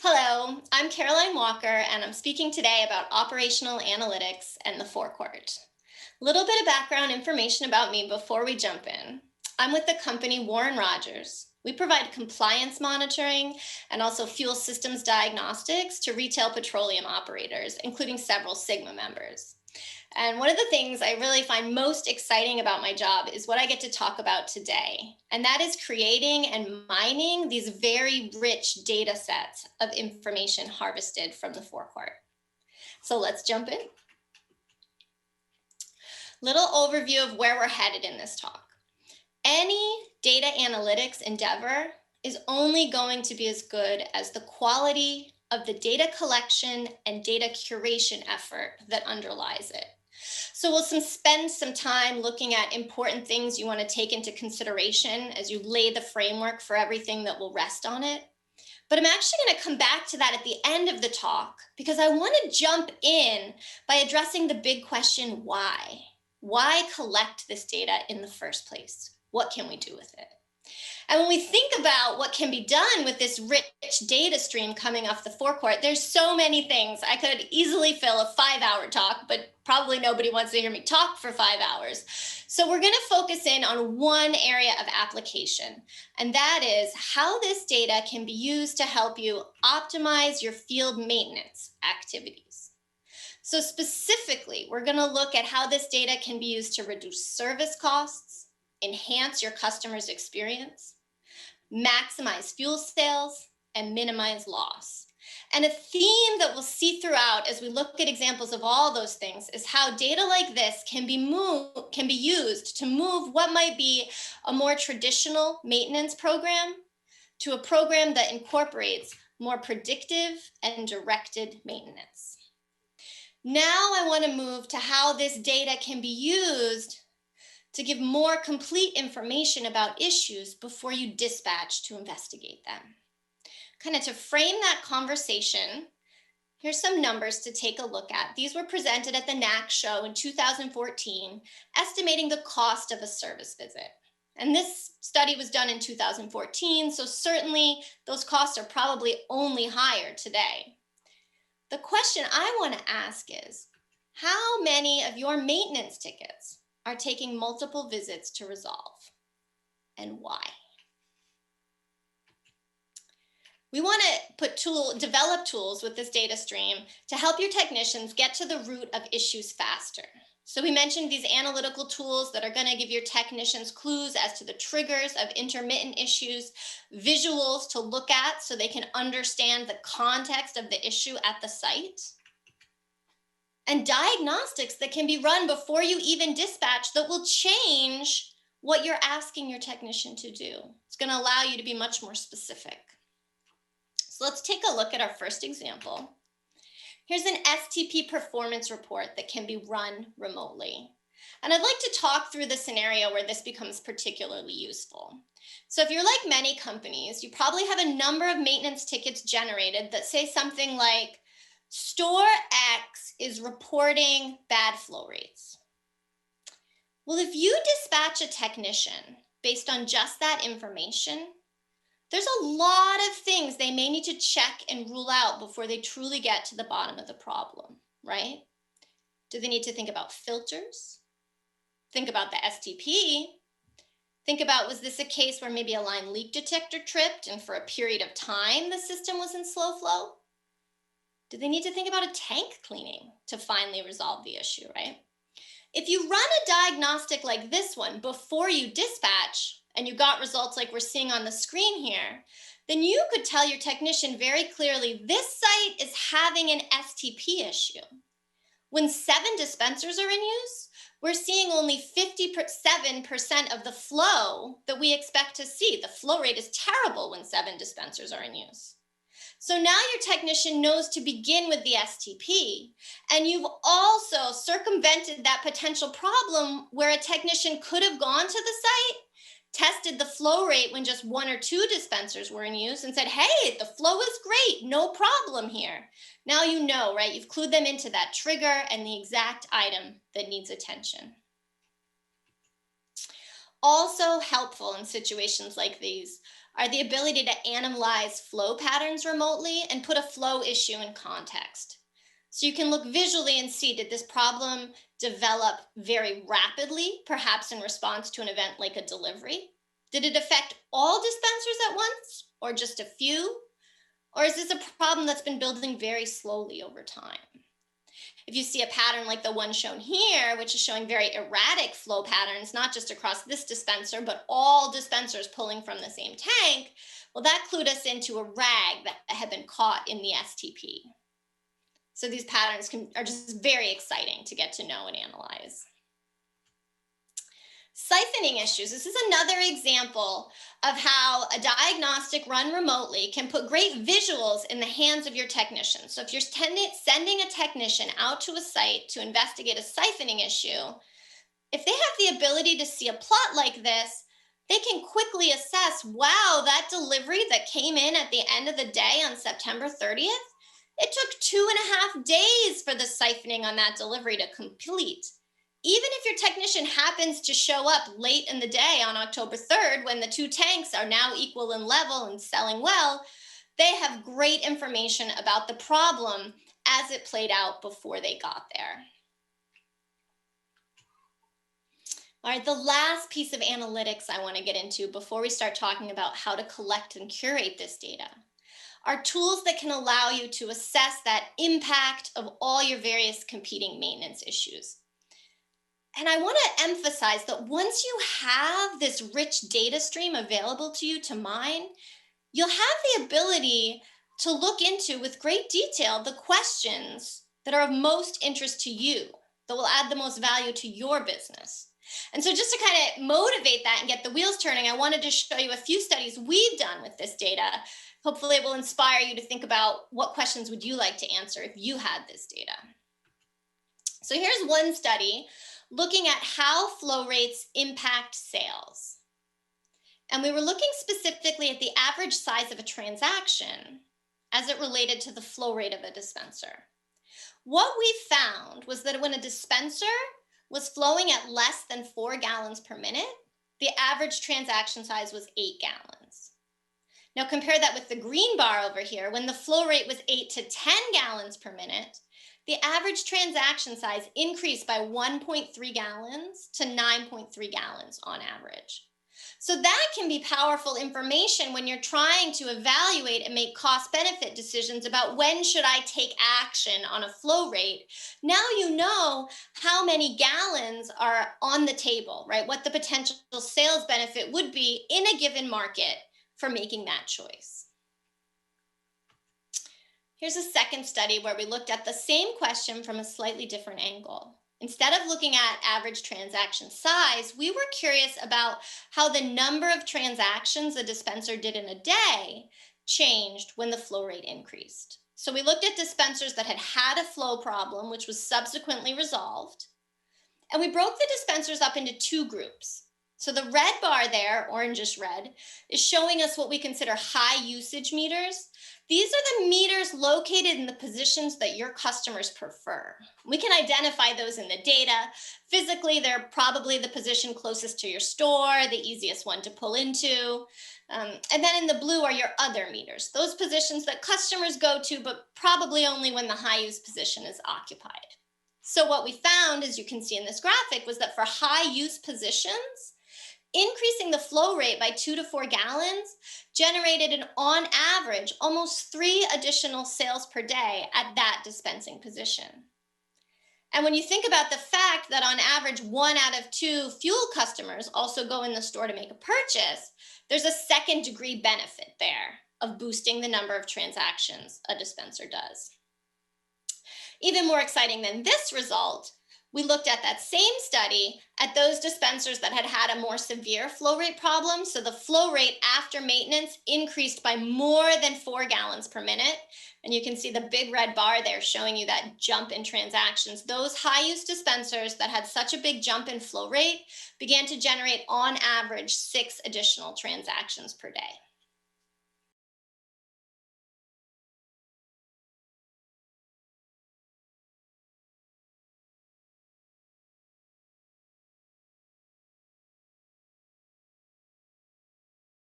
Hello, I'm Caroline Walker, and I'm speaking today about operational analytics and the Forecourt. Little bit of background information about me before we jump in. I'm with the company Warren Rogers. We provide compliance monitoring and also fuel systems diagnostics to retail petroleum operators, including several Sigma members. And one of the things I really find most exciting about my job is what I get to talk about today. And that is creating and mining these very rich data sets of information harvested from the forecourt. So let's jump in. Little overview of where we're headed in this talk. Any data analytics endeavor is only going to be as good as the quality of the data collection and data curation effort that underlies it. So we'll spend some time looking at important things you want to take into consideration as you lay the framework for everything that will rest on it. But I'm actually going to come back to that at the end of the talk because I want to jump in by addressing the big question, why? Why collect this data in the first place? What can we do with it? And when we think about what can be done with this rich data stream coming off the forecourt, there's so many things. I could easily fill a 5-hour talk, but probably nobody wants to hear me talk for 5 hours. So we're going to focus in on one area of application, and that is how this data can be used to help you optimize your field maintenance activities. So specifically, we're going to look at how this data can be used to reduce service costs, enhance your customer's experience, maximize fuel sales, and minimize loss. And a theme that we'll see throughout as we look at examples of all those things is how data like this can be used to move what might be a more traditional maintenance program to a program that incorporates more predictive and directed maintenance. Now I want to move to how this data can be used to give more complete information about issues before you dispatch to investigate them. Kind of to frame that conversation, here's some numbers to take a look at. These were presented at the NAC show in 2014, estimating the cost of a service visit. And this study was done in 2014, so certainly those costs are probably only higher today. The question I want to ask is, how many of your maintenance tickets are taking multiple visits to resolve, and why? We want to develop tools with this data stream to help your technicians get to the root of issues faster. So we mentioned these analytical tools that are going to give your technicians clues as to the triggers of intermittent issues, visuals to look at so they can understand the context of the issue at the site, and diagnostics that can be run before you even dispatch that will change what you're asking your technician to do. It's going to allow you to be much more specific. So let's take a look at our first example. Here's an STP performance report that can be run remotely. And I'd like to talk through the scenario where this becomes particularly useful. So if you're like many companies, you probably have a number of maintenance tickets generated that say something like, Store X is reporting bad flow rates. Well, if you dispatch a technician based on just that information, there's a lot of things they may need to check and rule out before they truly get to the bottom of the problem, right? Do they need to think about filters? Think about the STP. Think about, was this a case where maybe a line leak detector tripped and for a period of time the system was in slow flow? Do they need to think about a tank cleaning to finally resolve the issue, right? If you run a diagnostic like this one before you dispatch, and you got results like we're seeing on the screen here, then you could tell your technician very clearly, this site is having an STP issue. When 7 dispensers are in use, we're seeing only 57% of the flow that we expect to see. The flow rate is terrible when 7 dispensers are in use. So now your technician knows to begin with the STP, and you've also circumvented that potential problem where a technician could have gone to the site, tested the flow rate when just 1 or 2 dispensers were in use and said, hey, the flow is great, no problem here. Now you know, right? You've clued them into that trigger and the exact item that needs attention. Also helpful in situations like these are the ability to analyze flow patterns remotely and put a flow issue in context. So you can look visually and see, did this problem develop very rapidly, perhaps in response to an event like a delivery? Did it affect all dispensers at once or just a few? Or is this a problem that's been building very slowly over time? If you see a pattern like the one shown here, which is showing very erratic flow patterns, not just across this dispenser, but all dispensers pulling from the same tank, well, that clued us into a rag that had been caught in the STP. So these patterns are just very exciting to get to know and analyze. Siphoning issues. This is another example of how a diagnostic run remotely can put great visuals in the hands of your technician. So if you're sending a technician out to a site to investigate a siphoning issue, if they have the ability to see a plot like this, they can quickly assess, wow, that delivery that came in at the end of the day on September 30th, it took 2.5 days for the siphoning on that delivery to complete. Even if your technician happens to show up late in the day on October 3rd, when the two tanks are now equal in level and selling well, they have great information about the problem as it played out before they got there. All right, the last piece of analytics I want to get into before we start talking about how to collect and curate this data are tools that can allow you to assess that impact of all your various competing maintenance issues. And I want to emphasize that once you have this rich data stream available to you to mine, you'll have the ability to look into with great detail the questions that are of most interest to you, that will add the most value to your business. And so just to kind of motivate that and get the wheels turning, I wanted to show you a few studies we've done with this data. Hopefully it will inspire you to think about what questions would you like to answer if you had this data. So here's one study looking at how flow rates impact sales. And we were looking specifically at the average size of a transaction as it related to the flow rate of a dispenser. What we found was that when a dispenser was flowing at less than 4 gallons per minute, the average transaction size was 8 gallons. Now compare that with the green bar over here. When the flow rate was 8 to 10 gallons per minute, the average transaction size increased by 1.3 gallons to 9.3 gallons on average. So that can be powerful information when you're trying to evaluate and make cost-benefit decisions about when should I take action on a flow rate. Now you know how many gallons are on the table, right? What the potential sales benefit would be in a given market for making that choice. Here's a second study where we looked at the same question from a slightly different angle. Instead of looking at average transaction size, we were curious about how the number of transactions a dispenser did in a day changed when the flow rate increased. So we looked at dispensers that had had a flow problem, which was subsequently resolved, and we broke the dispensers up into two groups. So the red bar there, orangish red, is showing us what we consider high usage meters. These are the meters located in the positions that your customers prefer. We can identify those in the data. Physically, they're probably the position closest to your store, the easiest one to pull into. And then in the blue are your other meters, those positions that customers go to, but probably only when the high use position is occupied. So what we found, as you can see in this graphic, was that for high use positions, increasing the flow rate by 2 to 4 gallons generated an on average almost 3 additional sales per day at that dispensing position. And when you think about the fact that on average 1 out of 2 fuel customers also go in the store to make a purchase, there's a second degree benefit there of boosting the number of transactions a dispenser does. Even more exciting than this result, we looked at that same study at those dispensers that had had a more severe flow rate problem. So the flow rate after maintenance increased by more than 4 gallons per minute. And you can see the big red bar there showing you that jump in transactions. Those high use dispensers that had such a big jump in flow rate began to generate on average 6 additional transactions per day.